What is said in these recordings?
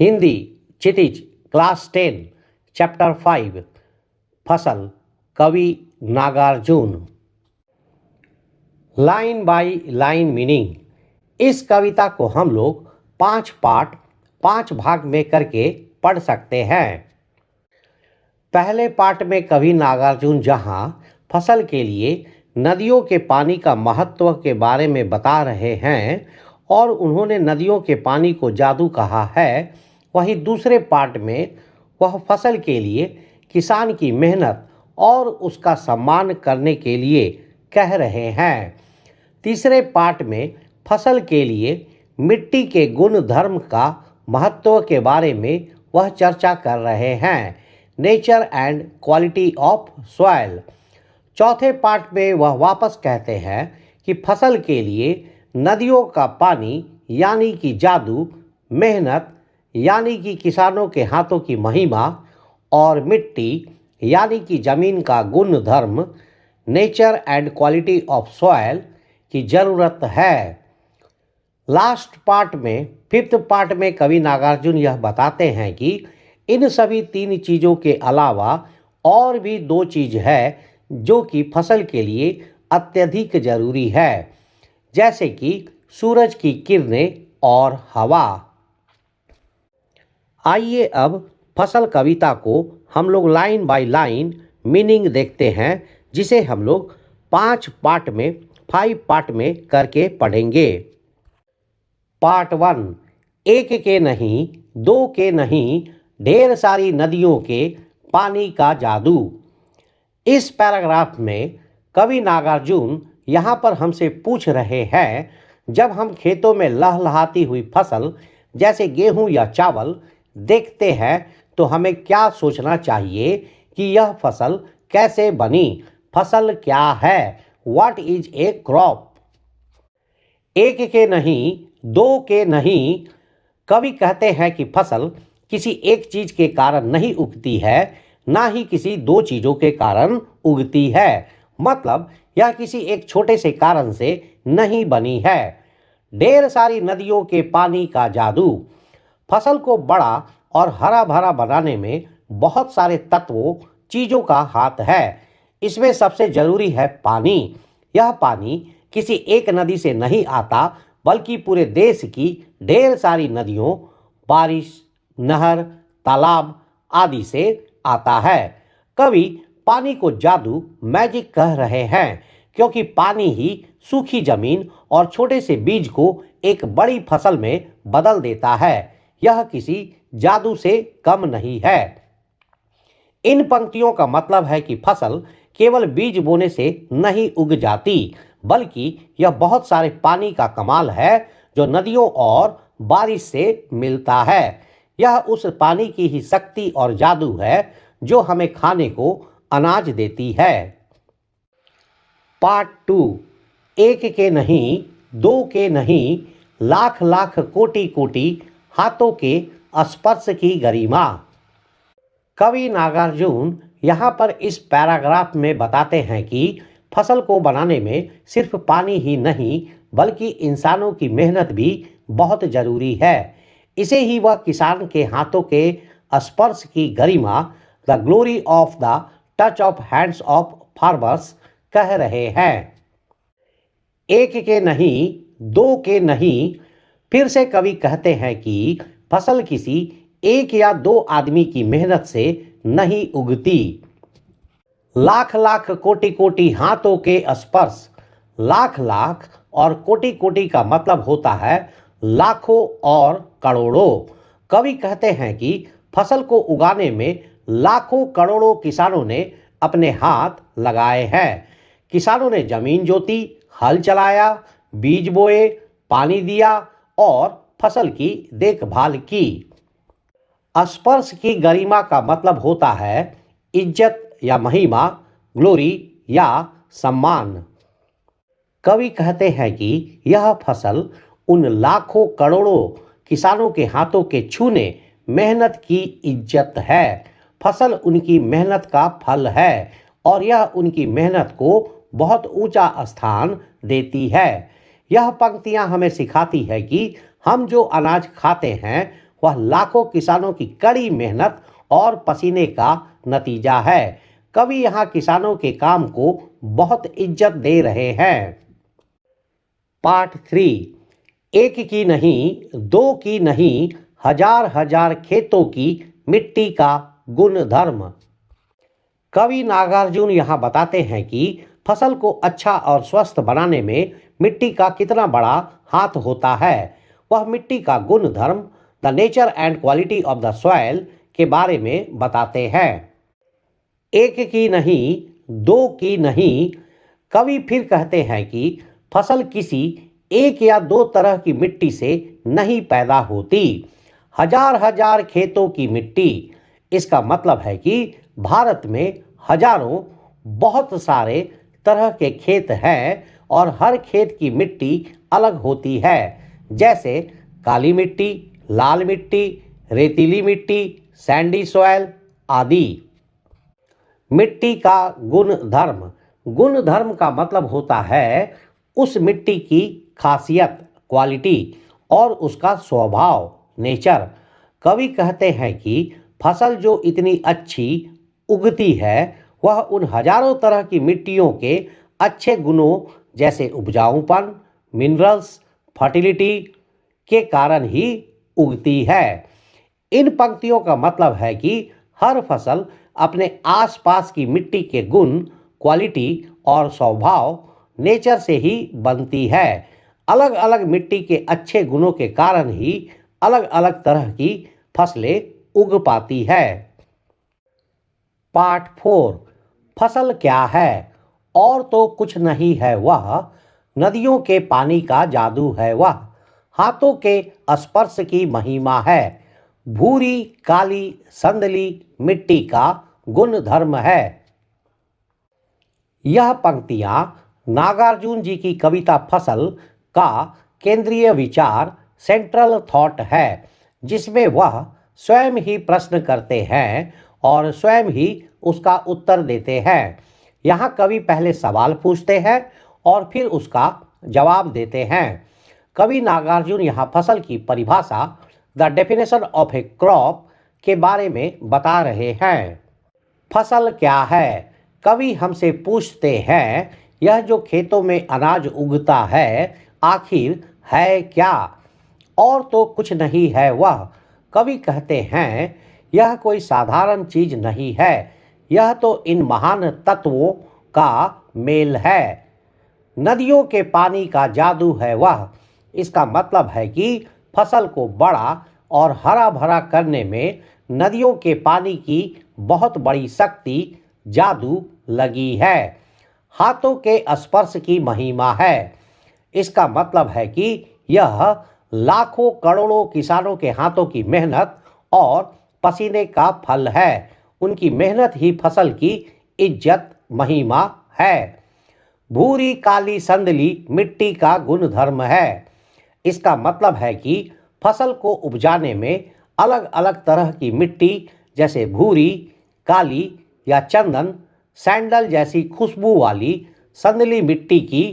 हिंदी क्षितिज class 10 chapter 5 फसल कवि Nagarjun. Line by line meaning. इस कविता को हम लोग 5 पार्ट 5 भाग में करके पढ़ सकते हैं। पहले पार्ट में कवि नागार्जुन जहाँ फसल के लिए नदियों के पानी का महत्व के बारे में बता रहे हैं और उन्होंने नदियों के पानी को जादू कहा है, वहीं दूसरे पार्ट में वह फसल के लिए किसान की मेहनत और उसका सम्मान करने के लिए कह रहे हैं। तीसरे पार्ट में फसल के लिए मिट्टी के गुण धर्म का महत्व के बारे में वह चर्चा कर रहे हैं, nature and quality of soil. चौथे पार्ट में वह वापस कहते हैं कि फसल के लिए नदियों का पानी यानी कि जादू, मेहनत यानी कि किसानों के हाथों की महिमा और मिट्टी यानी कि ज़मीन का गुण धर्म, nature and quality of soil की ज़रूरत है। लास्ट पार्ट में 5th पार्ट में कवि नागार्जुन यह बताते हैं कि इन सभी 3 चीज़ों के अलावा और भी 2 चीज़ है जो कि फसल के लिए अत्यधिक जरूरी है, जैसे कि सूरज की किरणें और हवा। आइए अब फसल कविता को हम लोग लाइन बाय लाइन मीनिंग देखते हैं, जिसे हम लोग 5 पार्ट में 5 पार्ट में करके पढ़ेंगे। पार्ट 1, एक के नहीं, 2 के नहीं, ढेर सारी नदियों के पानी का जादू। इस पैराग्राफ में कवि नागार्जुन यहाँ पर हमसे पूछ रहे हैं, जब हम खेतों में लहलहाती हुई फसल जैसे गेहूं या चावल देखते हैं तो हमें क्या सोचना चाहिए कि यह फसल कैसे बनी, फसल क्या है, व्हाट इज ए क्रॉप। एक के नहीं, 2 के नहीं, कवि कहते हैं कि फसल किसी एक चीज के कारण नहीं उगती है, ना ही किसी 2 चीजों के कारण उगती है, मतलब यह किसी एक छोटे से कारण से नहीं बनी है। ढेर सारी नदियों के पानी का जादू। फसल को बड़ा और हरा भरा बनाने में बहुत सारे तत्वों चीज़ों का हाथ है। इसमें सबसे ज़रूरी है पानी। यह पानी किसी एक नदी से नहीं आता, बल्कि पूरे देश की ढेर सारी नदियों, बारिश, नहर, तालाब आदि से आता है। कवि पानी को जादू, मैजिक कह रहे हैं, क्योंकि पानी ही सूखी जमीन और छोटे से बीज को एक बड़ी फसल में बदल देता है। यह किसी जादू से कम नहीं है। इन पंक्तियों का मतलब है कि फसल केवल बीज बोने से नहीं उग जाती, बल्कि यह बहुत सारे पानी का कमाल है जो नदियों और बारिश से मिलता है। यह उस पानी की ही शक्ति और जादू है जो हमें खाने को अनाज देती है। पार्ट 2, एक के नहीं, 2 के नहीं, लाख लाख कोटि कोटि हाथों के स्पर्श की गरिमा। कवि नागार्जुन यहाँ पर इस पैराग्राफ में बताते हैं कि फसल को बनाने में सिर्फ पानी ही नहीं, बल्कि इंसानों की मेहनत भी बहुत ज़रूरी है। इसे ही वह किसान के हाथों के स्पर्श की गरिमा, the glory of the touch of hands of farmers कह रहे हैं। एक के नहीं, 2 के नहीं, फिर से कवि कहते हैं कि फसल किसी एक या 2 आदमी की मेहनत से नहीं उगती। लाख लाख कोटि कोटि हाथों के स्पर्श। लाख लाख और कोटि कोटि का मतलब होता है लाखों और करोड़ों। कवि कहते हैं कि फसल को उगाने में लाखों करोड़ों किसानों ने अपने हाथ लगाए हैं। किसानों ने जमीन जोती, हल चलाया, बीज बोए, पानी दिया और फसल की देखभाल की। स्पर्श की गरिमा का मतलब होता है इज्जत या महिमा, ग्लोरी या सम्मान। कवि कहते हैं कि यह फसल उन लाखों करोड़ों किसानों के हाथों के छूने मेहनत की इज्जत है। फसल उनकी मेहनत का फल है और यह उनकी मेहनत को बहुत ऊंचा स्थान देती है। यह पंक्तियां हमें सिखाती है कि हम जो अनाज खाते हैं वह लाखों किसानों की कड़ी मेहनत और पसीने का नतीजा है। कवि यहाँ किसानों के काम को बहुत इज्जत दे रहे हैं। पार्ट 3। एक की नहीं, दो की नहीं, हजार हजार खेतों की मिट्टी का गुण धर्म। कवि नागार्जुन यहाँ बताते हैं कि फसल को अच्छा और स्वस्थ बनाने में मिट्टी का कितना बड़ा हाथ होता है। वह मिट्टी का गुण धर्म, the nature and quality of the soil के बारे में बताते हैं। एक की नहीं, दो की नहीं, कवि फिर कहते हैं कि फसल किसी एक या दो तरह की मिट्टी से नहीं पैदा होती। हजार हजार खेतों की मिट्टी, इसका मतलब है कि भारत में हजारों बहुत सारे तरह के खेत हैं और हर खेत की मिट्टी अलग होती है, जैसे काली मिट्टी, लाल मिट्टी, रेतीली मिट्टी, सैंडी सॉइल आदि। मिट्टी का गुण धर्म, गुण धर्म का मतलब होता है उस मिट्टी की खासियत, क्वालिटी और उसका स्वभाव, नेचर। कवि कहते हैं कि फसल जो इतनी अच्छी उगती है वह उन हजारों तरह की मिट्टियों के अच्छे गुणों जैसे उपजाऊपन, मिनरल्स, फर्टिलिटी के कारण ही उगती है। इन पंक्तियों का मतलब है कि हर फसल अपने आसपास की मिट्टी के गुण, क्वालिटी और स्वभाव, नेचर से ही बनती है। अलग अलग मिट्टी के अच्छे गुणों के कारण ही अलग अलग तरह की फसलें उग पाती है। पार्ट 4। फसल क्या है? और तो कुछ नहीं है वह, नदियों के पानी का जादू है वह, हाथों के स्पर्श की महिमा है, भूरी काली संदली मिट्टी का गुण धर्म है। यह पंक्तियां नागार्जुन जी की कविता फसल का केंद्रीय विचार, सेंट्रल थॉट है, जिसमें वह स्वयं ही प्रश्न करते हैं और स्वयं ही उसका उत्तर देते हैं। यहाँ कवि पहले सवाल पूछते हैं और फिर उसका जवाब देते हैं। कवि नागार्जुन यहाँ फसल की परिभाषा, the definition of A crop के बारे में बता रहे हैं। फसल क्या है? कवि हमसे पूछते हैं, यह जो खेतों में अनाज उगता है आखिर है क्या? और तो कुछ नहीं है वह। कवि कहते हैं, यह कोई साधारण चीज नहीं है, यह तो इन महान तत्वों का मेल है। नदियों के पानी का जादू है वह। इसका मतलब है कि फसल को बड़ा और हरा भरा करने में नदियों के पानी की बहुत बड़ी शक्ति, जादू लगी है। हाथों के स्पर्श की महिमा है। इसका मतलब है कि यह लाखों करोड़ों किसानों के हाथों की मेहनत और पसीने का फल है। उनकी मेहनत ही फसल की इज्जत, महिमा है। भूरी काली संदली मिट्टी का गुण धर्म है। इसका मतलब है कि फसल को उपजाने में अलग अलग तरह की मिट्टी जैसे भूरी, काली या चंदन, सैंडल जैसी खुशबू वाली संदली मिट्टी की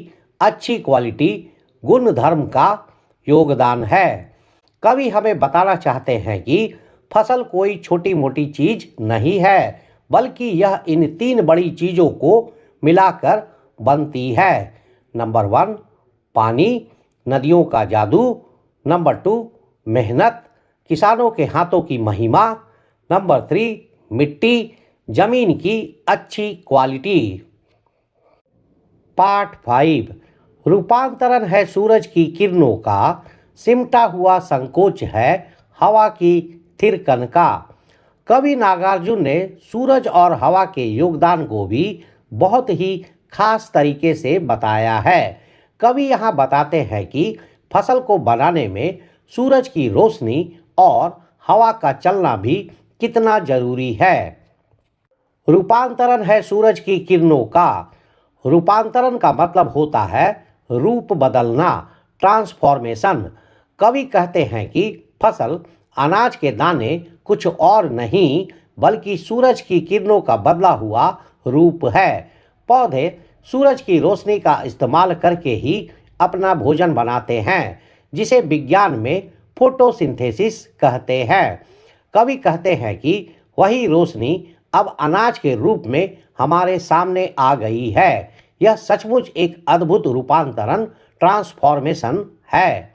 अच्छी क्वालिटी, गुण धर्म का योगदान है। कवि हमें बताना चाहते हैं कि फसल कोई छोटी मोटी चीज नहीं है, बल्कि यह इन तीन बड़ी चीजों को मिलाकर बनती है। नंबर 1 पानी, नदियों का जादू। नंबर 2 मेहनत, किसानों के हाथों की महिमा। नंबर 3 मिट्टी, जमीन की अच्छी क्वालिटी। पार्ट 5। रूपांतरण है सूरज की किरणों का, सिमटा हुआ संकोच है हवा की थिरकन का। कवि नागार्जुन ने सूरज और हवा के योगदान को भी बहुत ही खास तरीके से बताया है। कवि यहाँ बताते हैं कि फसल को बनाने में सूरज की रोशनी और हवा का चलना भी कितना जरूरी है। रूपांतरण है सूरज की किरणों का। रूपांतरण का मतलब होता है रूप बदलना, ट्रांसफॉर्मेशन। कवि कहते हैं कि फसल, अनाज के दाने कुछ और नहीं बल्कि सूरज की किरणों का बदला हुआ रूप है। पौधे सूरज की रोशनी का इस्तेमाल करके ही अपना भोजन बनाते हैं, जिसे विज्ञान में फोटोसिंथेसिस कहते हैं। कवि कहते हैं कि वही रोशनी अब अनाज के रूप में हमारे सामने आ गई है। यह सचमुच एक अद्भुत रूपांतरण ट्रांसफॉर्मेशन है।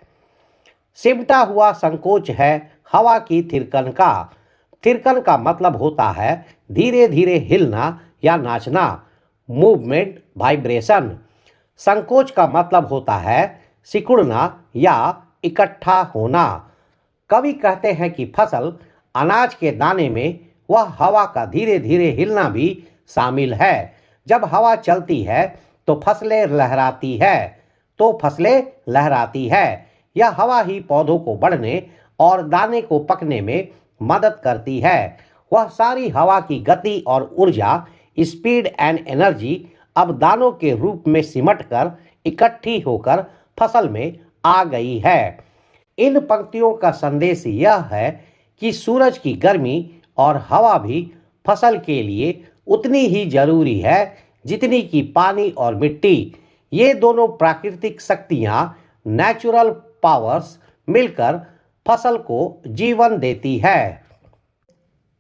सिमटा हुआ संकोच है हवा की थिरकन का। थिरकन का मतलब होता है धीरे धीरे हिलना या नाचना, मूवमेंट, वाइब्रेशन। संकोच का मतलब होता है सिकुड़ना या इकट्ठा होना। कवि कहते हैं कि फसल अनाज के दाने में वह हवा का धीरे धीरे हिलना भी शामिल है। जब हवा चलती है तो फसलें लहराती है। यह हवा ही पौधों को बढ़ने और दाने को पकने में मदद करती है। वह सारी हवा की गति और ऊर्जा, स्पीड एंड एनर्जी अब दानों के रूप में सिमटकर इकट्ठी होकर फसल में आ गई है। इन पंक्तियों का संदेश यह है कि सूरज की गर्मी और हवा भी फसल के लिए उतनी ही जरूरी है जितनी कि पानी और मिट्टी। ये दोनों प्राकृतिक शक्तियाँ, नेचुरल पावर्स मिलकर फसल को जीवन देती है।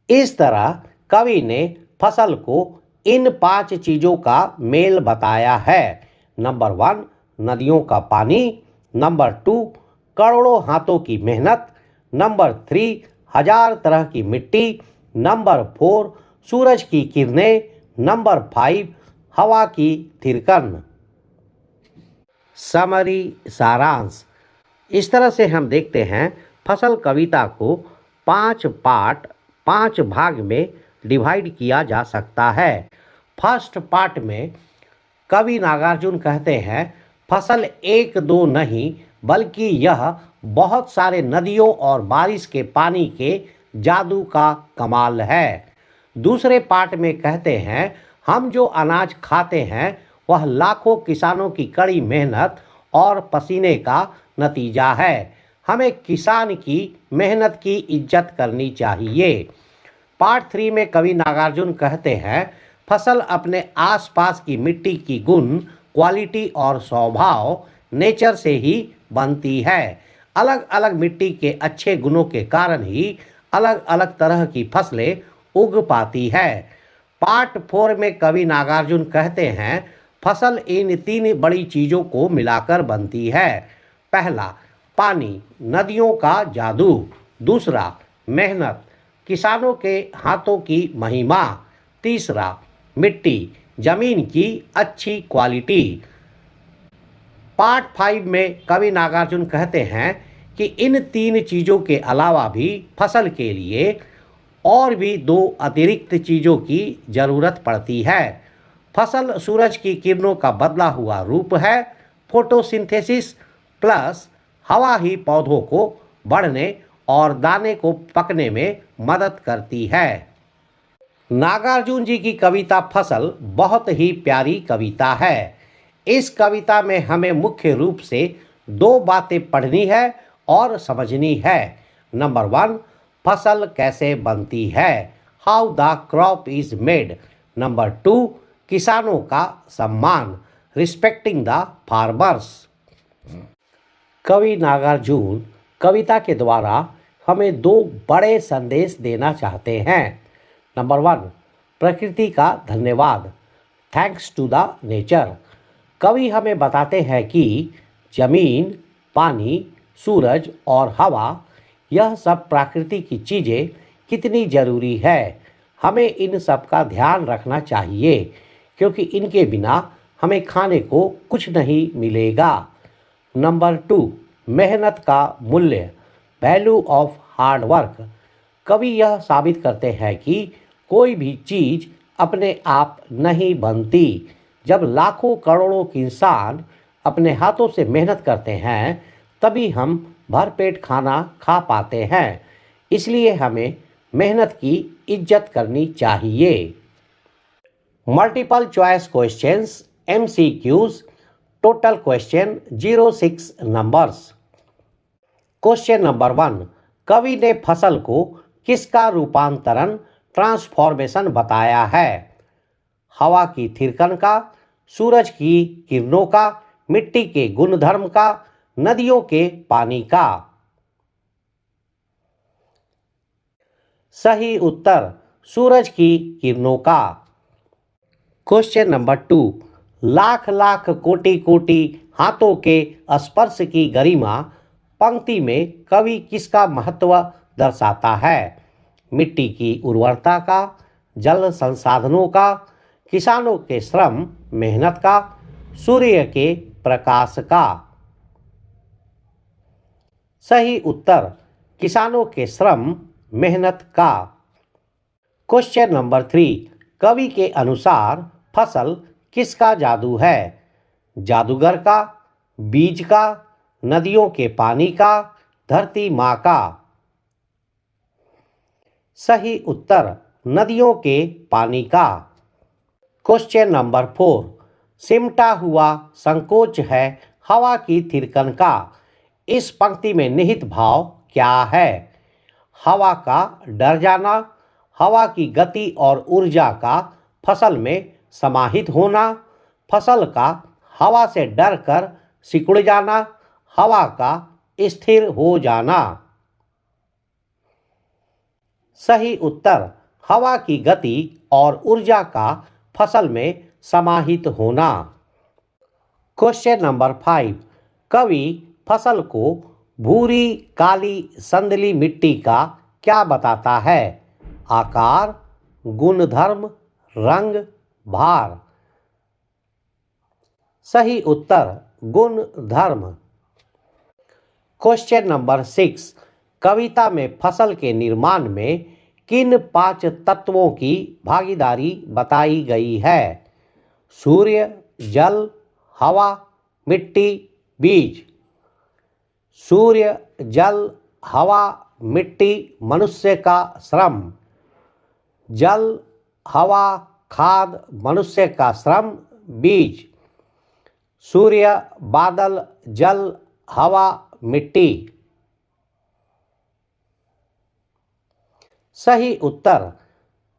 इस तरह कवि ने फसल को इन 5 चीज़ों का मेल बताया है। नंबर 1, नदियों का पानी। नंबर 2, करोड़ों हाथों की मेहनत। नंबर 3, 1000 तरह की मिट्टी। नंबर 4, सूरज की किरणें। नंबर 5, हवा की थिरकन। समरी, सारांश। इस तरह से हम देखते हैं फसल कविता को 5 भाग में डिवाइड किया जा सकता है। फर्स्ट पार्ट में कवि नागार्जुन कहते हैं फसल 1-2 नहीं बल्कि यह बहुत सारे नदियों और बारिश के पानी के जादू का कमाल है। दूसरे पार्ट में कहते हैं हम जो अनाज खाते हैं वह लाखों किसानों की कड़ी मेहनत और पसीने का नतीजा है। हमें किसान की मेहनत की इज्जत करनी चाहिए। पार्ट 3 में कवि नागार्जुन कहते हैं फसल अपने आसपास की मिट्टी की गुण, क्वालिटी और स्वभाव नेचर से ही बनती है। अलग अलग मिट्टी के अच्छे गुणों के कारण ही अलग अलग तरह की फसलें उग पाती है। पार्ट 4 में कवि नागार्जुन कहते हैं फसल इन 3 बड़ी चीज़ों को मिलाकर बनती है। पहला, पानी, नदियों का जादू। दूसरा, मेहनत, किसानों के हाथों की महिमा। तीसरा, मिट्टी, जमीन की अच्छी क्वालिटी। पार्ट 5 में कवि नागार्जुन कहते हैं कि इन 3 चीज़ों के अलावा भी फसल के लिए और भी 2 अतिरिक्त चीज़ों की ज़रूरत पड़ती है। फसल सूरज की किरणों का बदला हुआ रूप है। फोटोसिंथेसिस प्लस हवा ही पौधों को बढ़ने और दाने को पकने में मदद करती है। नागार्जुन जी की कविता फसल बहुत ही प्यारी कविता है। इस कविता में हमें मुख्य रूप से 2 बातें पढ़नी है और समझनी है। नंबर 1, फसल कैसे बनती है, how the crop is made. Number 2, किसानों का सम्मान, रिस्पेक्टिंग द फार्मर्स। कवि नागार्जुन कविता के द्वारा हमें 2 बड़े संदेश देना चाहते हैं। नंबर 1, प्रकृति का धन्यवाद, थैंक्स टू द नेचर। कवि हमें बताते हैं कि जमीन, पानी, सूरज और हवा यह सब प्रकृति की चीज़ें कितनी ज़रूरी है। हमें इन सब का ध्यान रखना चाहिए क्योंकि इनके बिना हमें खाने को कुछ नहीं मिलेगा। नंबर 2, मेहनत का मूल्य, वैल्यू ऑफ हार्ड वर्क। कवि यह साबित करते हैं कि कोई भी चीज़ अपने आप नहीं बनती। जब लाखों करोड़ों इंसान अपने हाथों से मेहनत करते हैं तभी हम भरपेट खाना खा पाते हैं। इसलिए हमें मेहनत की इज्जत करनी चाहिए। Multiple choice questions, MCQs, total question 06 numbers. Question number 1, कवि ने फसल को किसका रूपांतरण, ट्रांसफॉर्मेशन बताया है? हवा की थिरकन का, सूरज की किरणों का, मिट्टी के गुणधर्म का, नदियों के पानी का। सही उत्तर सूरज की किरणों का। क्वेश्चन नंबर 2, लाख लाख कोटि कोटि हाथों के स्पर्श की गरिमा पंक्ति में कवि किसका महत्व दर्शाता है? मिट्टी की उर्वरता का, जल संसाधनों का, किसानों के श्रम मेहनत का, सूर्य के प्रकाश का। सही उत्तर किसानों के श्रम मेहनत का। क्वेश्चन नंबर 3, कवि के अनुसार फसल किसका जादू है? जादूगर का, बीज का, नदियों के पानी का, धरती माँ का। सही उत्तर नदियों के पानी का। क्वेश्चन नंबर 4, सिमटा हुआ संकोच है हवा की थिरकन का। इस पंक्ति में निहित भाव क्या है? हवा का डर जाना, हवा की गति और ऊर्जा का फसल में समाहित होना, फसल का हवा से डर कर सिकुड़ जाना, हवा का स्थिर हो जाना। सही उत्तर हवा की गति और ऊर्जा का फसल में समाहित होना। क्वेश्चन नंबर 5, कवि फसल को भूरी काली संदली मिट्टी का क्या बताता है? आकार, गुणधर्म, रंग, भार। सही उत्तर गुणधर्म। क्वेश्चन नंबर 6, कविता में फसल के निर्माण में किन 5 तत्वों की भागीदारी बताई गई है? सूर्य, जल, हवा, मिट्टी, बीज। सूर्य, जल, हवा, मिट्टी मनुष्य का श्रम। जल, हवा, खाद मनुष्य का श्रम, बीज। सूर्य, बादल, जल, हवा, मिट्टी। सही उत्तर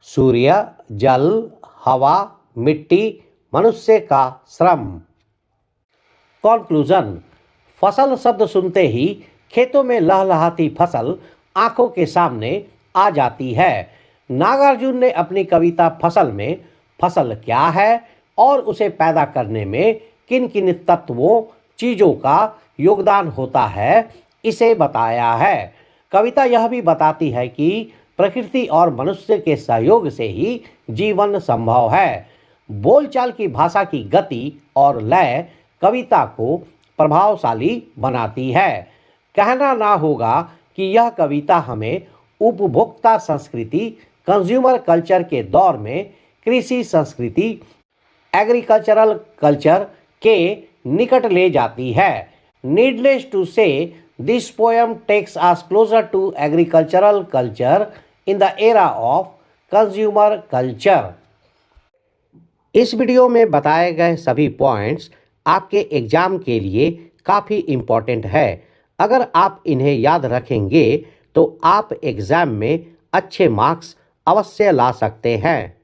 सूर्य, जल, हवा, मिट्टी मनुष्य का श्रम। कॉन्क्लूजन, फसल शब्द सुनते ही खेतों में लहलहाती फसल आंखों के सामने आ जाती है। नागार्जुन ने अपनी कविता फसल में फसल क्या है और उसे पैदा करने में किन किन तत्वों चीज़ों का योगदान होता है, इसे बताया है। कविता यह भी बताती है कि प्रकृति और मनुष्य के सहयोग से ही जीवन संभव है। बोलचाल की भाषा की गति और लय कविता को प्रभावशाली बनाती है। कहना ना होगा कि यह कविता हमें उपभोक्ता संस्कृति, कंज्यूमर कल्चर के दौर में कृषि संस्कृति, एग्रीकल्चरल कल्चर के निकट ले जाती है। Needless to say, this poem takes us closer to agricultural culture in the era of consumer culture. इस वीडियो में बताए गए सभी पॉइंट्स आपके एग्जाम के लिए काफ़ी इम्पोर्टेंट है। अगर आप इन्हें याद रखेंगे तो आप एग्ज़ाम में अच्छे मार्क्स अवश्य ला सकते हैं।